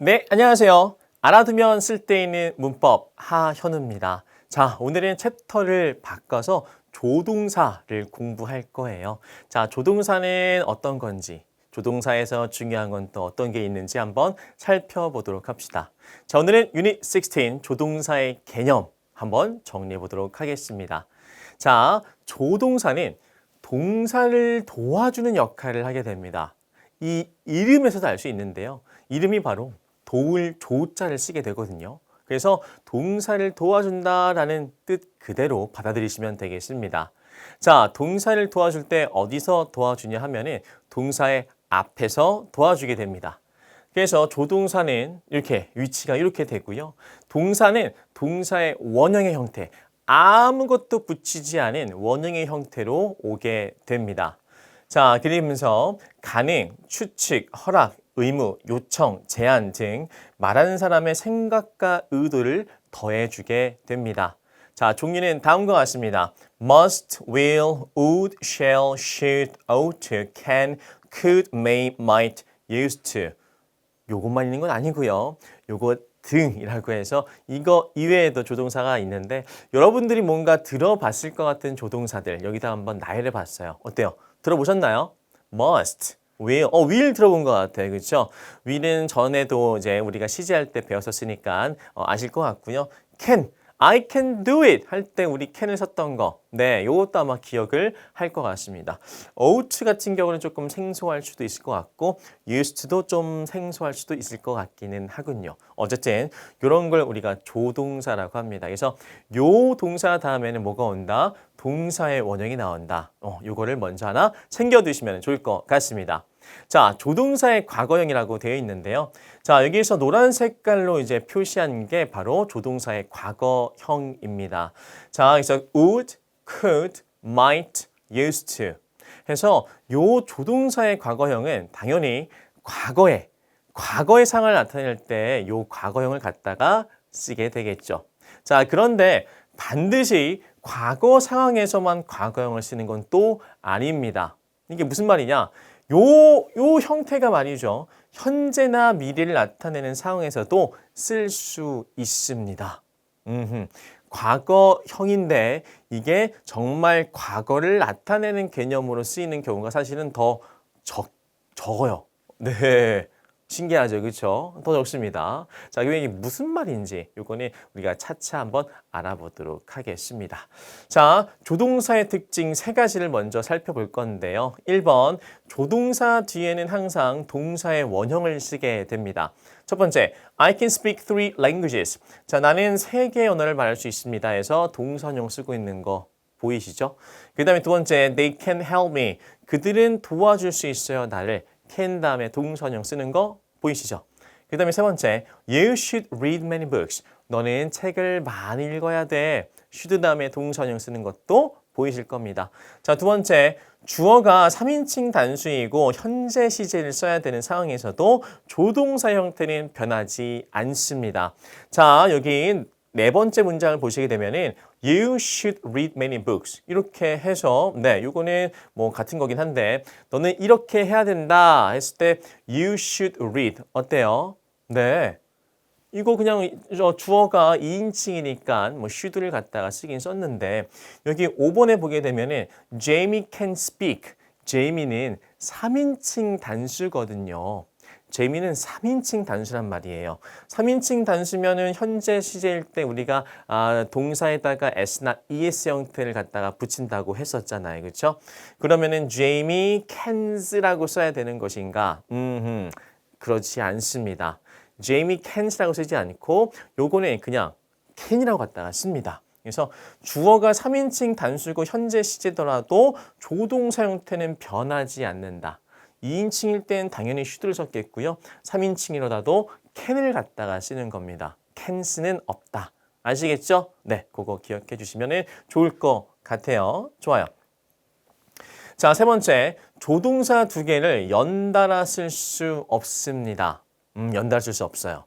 네, 안녕하세요. 알아두면 쓸데있는 문법 하현우입니다. 자, 오늘은 챕터를 바꿔서 조동사를 공부할 거예요. 자, 조동사는 어떤 건지, 조동사에서 중요한 건 또 어떤 게 있는지 한번 살펴보도록 합시다. 자, 오늘은 유닛 16 조동사의 개념 한번 정리해 보도록 하겠습니다. 자, 조동사는 동사를 도와주는 역할을 하게 됩니다. 이 이름에서도 알 수 있는데요. 이름이 바로 도울 조자를 쓰게 되거든요. 그래서 동사를 도와준다라는 뜻 그대로 받아들이시면 되겠습니다. 자, 동사를 도와줄 때 어디서 도와주냐 하면은 동사의 앞에서 도와주게 됩니다. 그래서 조동사는 이렇게 위치가 이렇게 되고요. 동사는 동사의 원형의 형태, 아무것도 붙이지 않은 원형의 형태로 오게 됩니다. 자, 그러면서 가능, 추측, 허락, 의무, 요청, 제안 등 말하는 사람의 생각과 의도를 더해주게 됩니다. 자, 종류는 다음과 같습니다. must, will, would, shall, should, ought, can, could, may, might, used to. 요것만 있는 건 아니고요. 요거 등이라고 해서 이거 이외에도 조동사가 있는데 여러분들이 뭔가 들어봤을 것 같은 조동사들 여기다 한번 나열해 봤어요. 어때요? 들어보셨나요? must, will 들어본 것 같아요. 그렇죠? will은 전에도 이제 우리가 시제할 때 배웠었으니까 아실 것 같고요. can, I can do it 할 때 우리 can을 썼던 거. 네, 이것도 아마 기억을 할 것 같습니다. ought 같은 경우는 조금 생소할 수도 있을 것 같고 used도 좀 생소할 수도 있을 것 같기는 하군요. 어쨌든 이런 걸 우리가 조동사라고 합니다. 그래서 요 동사 다음에는 뭐가 온다? 동사의 원형이 나온다. 요거를 먼저 하나 챙겨두시면 좋을 것 같습니다. 자, 조동사의 과거형이라고 되어 있는데요. 자, 여기에서 노란 색깔로 이제 표시한 게 바로 조동사의 과거형입니다. 자, 그래서 would, could, might, used to 해서 요 조동사의 과거형은 당연히 과거의 상황을 나타낼 때 요 과거형을 갖다가 쓰게 되겠죠. 자, 그런데 반드시 과거 상황에서만 과거형을 쓰는 건 또 아닙니다. 이게 무슨 말이냐? 요 형태가 말이죠. 현재나 미래를 나타내는 상황에서도 쓸 수 있습니다. 과거형인데 이게 정말 과거를 나타내는 개념으로 쓰이는 경우가 사실은 더 적어요. 네. 신기하죠, 그렇죠? 더 적습니다. 자, 이게 무슨 말인지 요거는 우리가 차차 한번 알아보도록 하겠습니다. 자, 조동사의 특징 세 가지를 먼저 살펴볼 건데요. 1번, 조동사 뒤에는 항상 동사의 원형을 쓰게 됩니다. 첫 번째, I can speak 3 languages. 자, 나는 3개의 언어를 말할 수 있습니다 해서 동사형 쓰고 있는 거 보이시죠? 그 다음에 두 번째, they can help me. 그들은 도와줄 수 있어요, 나를. can 다음에 동사형 쓰는 거 보이시죠? 그 다음에 세 번째, you should read many books. 너는 책을 많이 읽어야 돼. should 다음에 동사형 쓰는 것도 보이실 겁니다. 자, 두 번째, 주어가 3인칭 단수이고 현재 시제를 써야 되는 상황에서도 조동사 형태는 변하지 않습니다. 자, 여기 네 번째 문장을 보시게 되면은 You should read many books. 이렇게 해서 네, 이거는 뭐 같은 거긴 한데 너는 이렇게 해야 된다 했을 때 You should read. 어때요? 네. 이거 그냥 주어가 2인칭이니까 뭐 should를 갖다가 쓰긴 썼는데 여기 5번에 보게 되면은 Jamie can speak. Jamie는 3인칭 단수거든요. 재미는 3인칭 단수란 말이에요. 3인칭 단수면은 현재 시제일 때 우리가 동사에다가 s나 es 형태를 갖다가 붙인다고 했었잖아요. 그렇죠? 그러면은 Jamie cans라고 써야 되는 것인가? 그렇지 않습니다. Jamie cans라고 쓰지 않고 요거는 그냥 can이라고 갖다가 씁니다. 그래서 주어가 3인칭 단수고 현재 시제더라도 조동사 형태는 변하지 않는다. 2인칭일 땐 당연히 should를 썼겠고요. 3인칭이라도 can을 갖다가 쓰는 겁니다. cans는 없다. 아시겠죠? 네, 그거 기억해 주시면 좋을 것 같아요. 좋아요. 자, 세 번째, 조동사 두 개를 연달아 쓸 수 없습니다. 연달아 쓸 수 없어요.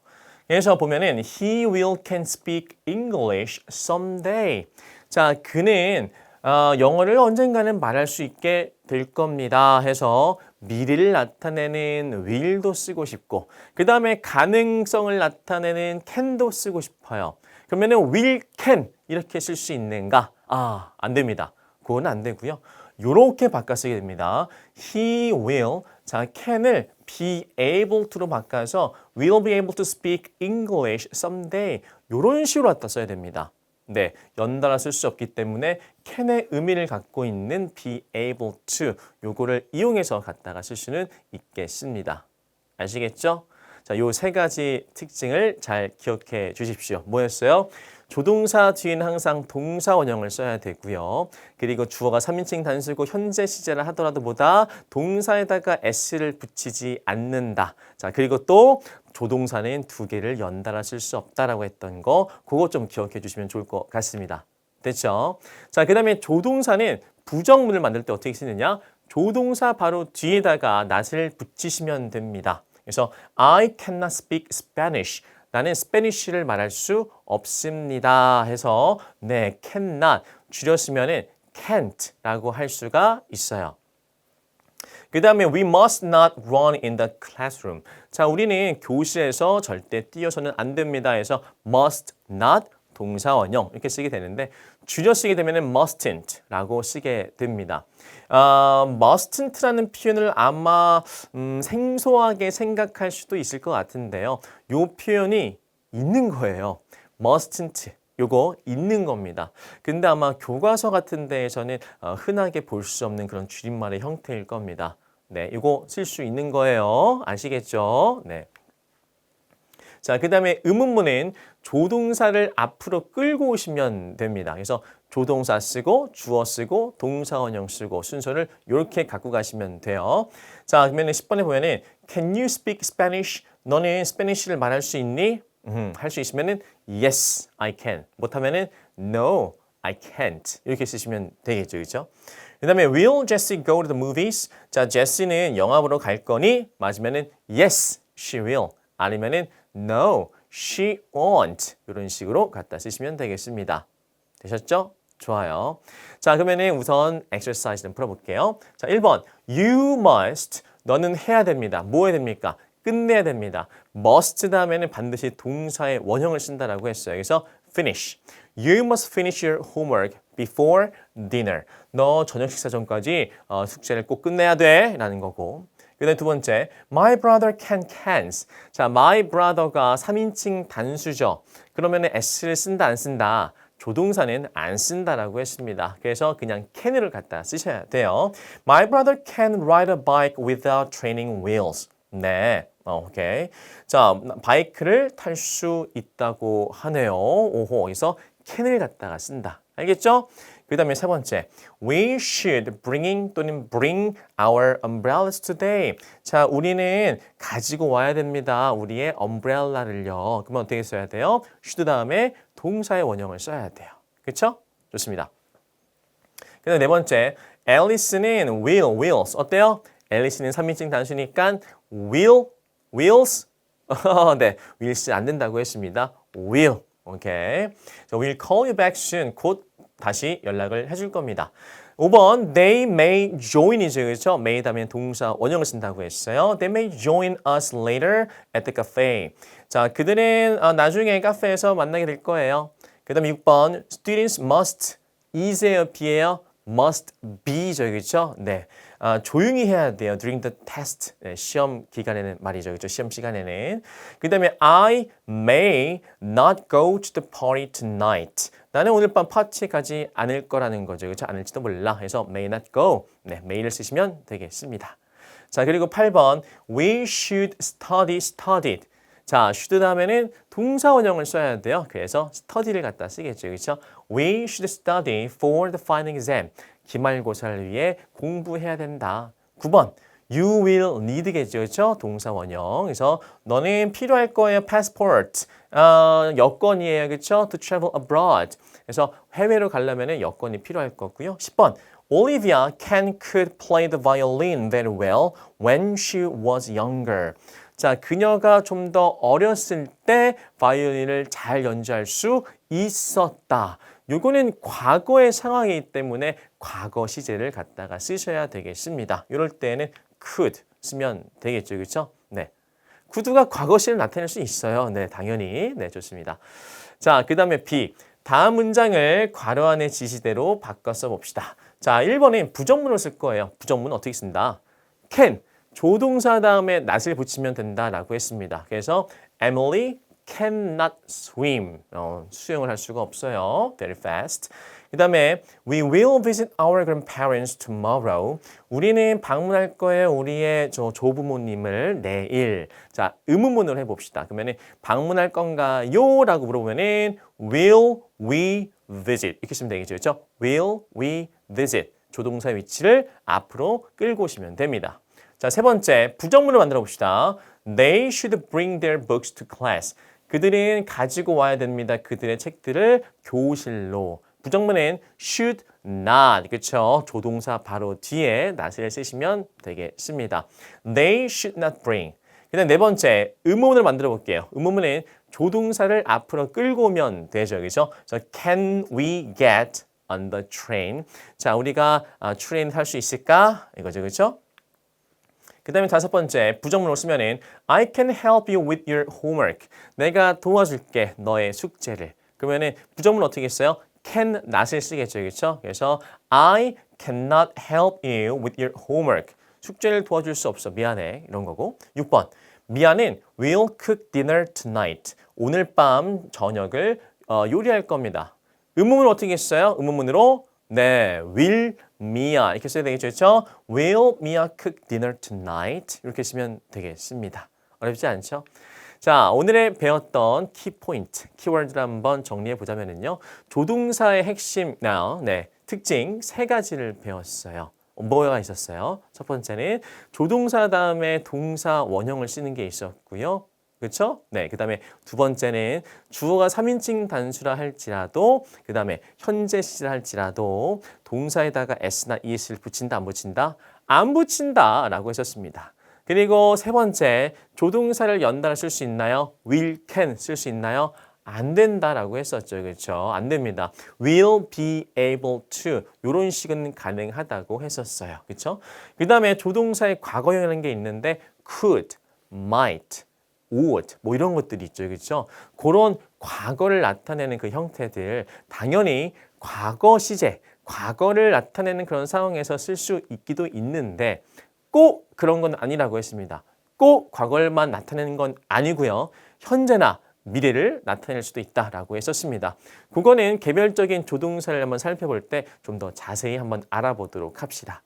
그래서 보면은 he will can speak English someday. 자, 그는 영어를 언젠가는 말할 수 있게 될 겁니다 해서 미래를 나타내는 will도 쓰고 싶고 그 다음에 가능성을 나타내는 can도 쓰고 싶어요. 그러면은 will, can 이렇게 쓸 수 있는가? 안 됩니다. 그건 안 되고요. 요렇게 바꿔 쓰게 됩니다. He will, 자, can을 be able to로 바꿔서 will be able to speak English someday 요런 식으로 갖다 써야 됩니다. 네, 연달아 쓸 수 없기 때문에 can의 의미를 갖고 있는 be able to 요거를 이용해서 갖다가 쓸 수는 있겠습니다. 아시겠죠? 자, 요 세 가지 특징을 잘 기억해 주십시오. 뭐였어요? 조동사 뒤에는 항상 동사 원형을 써야 되고요. 그리고 주어가 3인칭 단수고 현재 시제를 하더라도 뭐다? 동사에다가 s를 붙이지 않는다. 자, 그리고 또 조동사는 두 개를 연달아 쓸 수 없다라고 했던 거 그거 좀 기억해 주시면 좋을 것 같습니다. 됐죠? 자, 그 다음에 조동사는 부정문을 만들 때 어떻게 쓰느냐? 조동사 바로 뒤에다가 not을 붙이시면 됩니다. 그래서 I cannot speak Spanish. 나는 스페니쉬를 말할 수 없습니다 해서 네, cannot 줄였으면은 can't라고 할 수가 있어요. 그 다음에 we must not run in the classroom. 자, 우리는 교실에서 절대 뛰어서는 안 됩니다 해서 must not 동사 원형 이렇게 쓰게 되는데 줄여 쓰게 되면은 mustn't라고 쓰게 됩니다. mustn't라는 표현을 아마 생소하게 생각할 수도 있을 것 같은데요. 요 표현이 있는 거예요. mustn't 요거 있는 겁니다. 근데 아마 교과서 같은 데에서는 흔하게 볼 수 없는 그런 줄임말의 형태일 겁니다. 네, 이거 쓸 수 있는 거예요. 아시겠죠? 네. 자, 그 다음에 의문문은 조동사를 앞으로 끌고 오시면 됩니다. 그래서 조동사 쓰고 주어 쓰고 동사 원형 쓰고 순서를 이렇게 갖고 가시면 돼요. 자, 그러면 10번에 보면은 Can you speak Spanish? 너는 스페니쉬를 말할 수 있니? 할 수 있으면은 Yes, I can. 못하면은 No, I can't. 이렇게 쓰시면 되겠죠, 그렇죠? 그 다음에 Will Jessie go to the movies? 자, 제시는 영화 보러 갈 거니? 맞으면은 Yes, she will. 아니면은 No, she won't. 이런 식으로 갖다 쓰시면 되겠습니다. 되셨죠? 좋아요. 자, 그러면은 우선 exercise 좀 풀어볼게요. 자, 1번. You must. 너는 해야 됩니다. 뭐 해야 됩니까? 끝내야 됩니다. must 다음에는 반드시 동사의 원형을 쓴다라고 했어요. 그래서 finish. You must finish your homework before dinner. 너 저녁 식사 전까지 숙제를 꼭 끝내야 돼. 라는 거고. 그 다음에 두 번째, my brother can cans. 자, my brother가 3인칭 단수죠. 그러면 s를 쓴다, 안 쓴다? 조동사는 안 쓴다라고 했습니다. 그래서 그냥 can을 갖다 쓰셔야 돼요. My brother can ride a bike without training wheels. 네, 오케이. 자, 바이크를 탈 수 있다고 하네요. 오호, 여기서 can을 갖다가 쓴다. 알겠죠? 그 다음에 세 번째, we should 또는 bring our umbrellas today. 자, 우리는 가지고 와야 됩니다. 우리의 umbrella를요. 그러면 어떻게 써야 돼요? should 다음에 동사의 원형을 써야 돼요. 그렇죠? 좋습니다. 그 다음에 네 번째, Alice는 wills. 어때요? Alice는 3인칭 단수니까 wills. 네, wills 안 된다고 했습니다. will. 오케이. So we'll call you back soon. 곧 다시 연락을 해줄 겁니다. 5번, they may join이죠. 그렇죠? may 다음에 동사 원형을 쓴다고 했어요. They may join us later at the cafe. 자, 그들은 나중에 카페에서 만나게 될 거예요. 그 다음에 6번, students must is예요, be예요? must be죠. 그렇죠? 네. 조용히 해야 돼요. during the test. 네, 시험 기간에는 말이죠. 그렇죠? 시험 시간에는. 그 다음에 I may not go to the party tonight. 나는 오늘 밤 파티에 가지 않을 거라는 거죠. 그렇죠? 않을지도 몰라. 그래서 may not go. 네, may를 쓰시면 되겠습니다. 자, 그리고 8번 we should studied. 자, should 다음에는 동사 원형을 써야 돼요. 그래서 study를 갖다 쓰겠죠. 그렇죠? We should study for the final exam. 기말고사를 위해 공부해야 된다. 9번 You will need겠죠. 그렇죠? 동사 원형. 그래서 너는 필요할 거예요. passport. 여권이에요. 그렇죠? To travel abroad. 그래서 해외로 가려면 여권이 필요할 거고요. 10번 Olivia could play the violin very well when she was younger. 자, 그녀가 좀 더 어렸을 때 바이올린을 잘 연주할 수 있었다. 요거는 과거의 상황이기 때문에 과거 시제를 갖다가 쓰셔야 되겠습니다. 이럴 때는 could 쓰면 되겠죠. 그렇죠? 네. could가 과거 시를 나타낼 수 있어요. 네, 당연히. 네, 좋습니다. 자, 그다음에 B. 다음 문장을 괄호 안의 지시대로 바꿔 써봅시다. 자, 1번은 부정문을 쓸 거예요. 부정문 어떻게 쓴다? can, 조동사 다음에 not을 붙이면 된다라고 했습니다. 그래서 Emily cannot swim. 수영을 할 수가 없어요. Very fast. 그 다음에 We will visit our grandparents tomorrow. 우리는 방문할 거예요. 우리의 조부모님을 내일. 자, 의문문으로 해봅시다. 그러면 방문할 건가요? 라고 물어보면은 Will we visit? 이렇게 쓰면 되겠죠. 그렇죠? Will we visit? 조동사 위치를 앞으로 끌고 오시면 됩니다. 자, 세 번째, 부정문을 만들어 봅시다. They should bring their books to class. 그들은 가지고 와야 됩니다. 그들의 책들을 교실로. 부정문은 should not, 그렇죠? 조동사 바로 뒤에 not을 쓰시면 되겠습니다. They should not bring. 그다음 네 번째, 의문문을 만들어 볼게요. 의문문은 조동사를 앞으로 끌고 오면 되죠, 그렇죠? 그래서 can we get on the train? 자, 우리가 트레인 탈 수 있을까? 이거죠, 그렇죠? 그 다음에 다섯 번째, 부정문으로 쓰면은 I can help you with your homework. 내가 도와줄게, 너의 숙제를. 그러면은 부정문 어떻게 했어요? can not을 쓰겠죠, 그렇죠? 그래서 I cannot help you with your homework. 숙제를 도와줄 수 없어, 미안해, 이런 거고. 6번, 미안은 will cook dinner tonight. 오늘 밤 저녁을 요리할 겁니다. 의문문 어떻게 했어요? 의문문으로 네, will Mia 이렇게 써야 되겠죠, 그렇죠? Will Mia cook dinner tonight? 이렇게 쓰면 되겠습니다. 어렵지 않죠? 자, 오늘의 배웠던 키포인트, 키워드를 한번 정리해 보자면요. 조동사의 핵심, 특징 세 가지를 배웠어요. 뭐가 있었어요? 첫 번째는 조동사 다음에 동사 원형을 쓰는 게 있었고요. 그렇죠? 네, 그 다음에 두 번째는 주어가 3인칭 단수라 할지라도 그 다음에 현재 시제라 할지라도 동사에다가 s나 es를 붙인다 안 붙인다? 안 붙인다 라고 했었습니다. 그리고 세 번째, 조동사를 연달아 쓸 수 있나요? will, can 쓸 수 있나요? 안 된다라고 했었죠. 그렇죠? 안 됩니다. will be able to 이런 식은 가능하다고 했었어요. 그렇죠? 그 다음에 조동사의 과거형이라는 게 있는데 could, might, would 뭐 이런 것들이 있죠. 그렇죠? 그런 과거를 나타내는 그 형태들 당연히 과거 시제, 과거를 나타내는 그런 상황에서 쓸 수 있기도 있는데 꼭 그런 건 아니라고 했습니다. 꼭 과거만 나타내는 건 아니고요. 현재나 미래를 나타낼 수도 있다라고 했었습니다. 그거는 개별적인 조동사를 한번 살펴볼 때 좀 더 자세히 한번 알아보도록 합시다.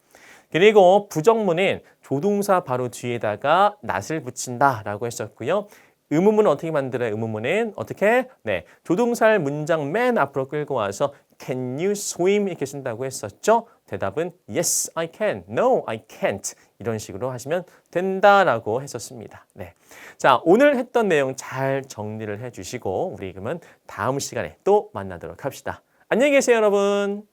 그리고 부정문은 조동사 바로 뒤에다가 not을 붙인다라고 했었고요. 의문문은 어떻게 만들어요? 의문문은 어떻게? 네, 조동사를 문장 맨 앞으로 끌고 와서 Can you swim? 이렇게 쓴다고 했었죠. 대답은 Yes, I can. No, I can't. 이런 식으로 하시면 된다라고 했었습니다. 네, 자, 오늘 했던 내용 잘 정리를 해주시고 우리 그러면 다음 시간에 또 만나도록 합시다. 안녕히 계세요, 여러분.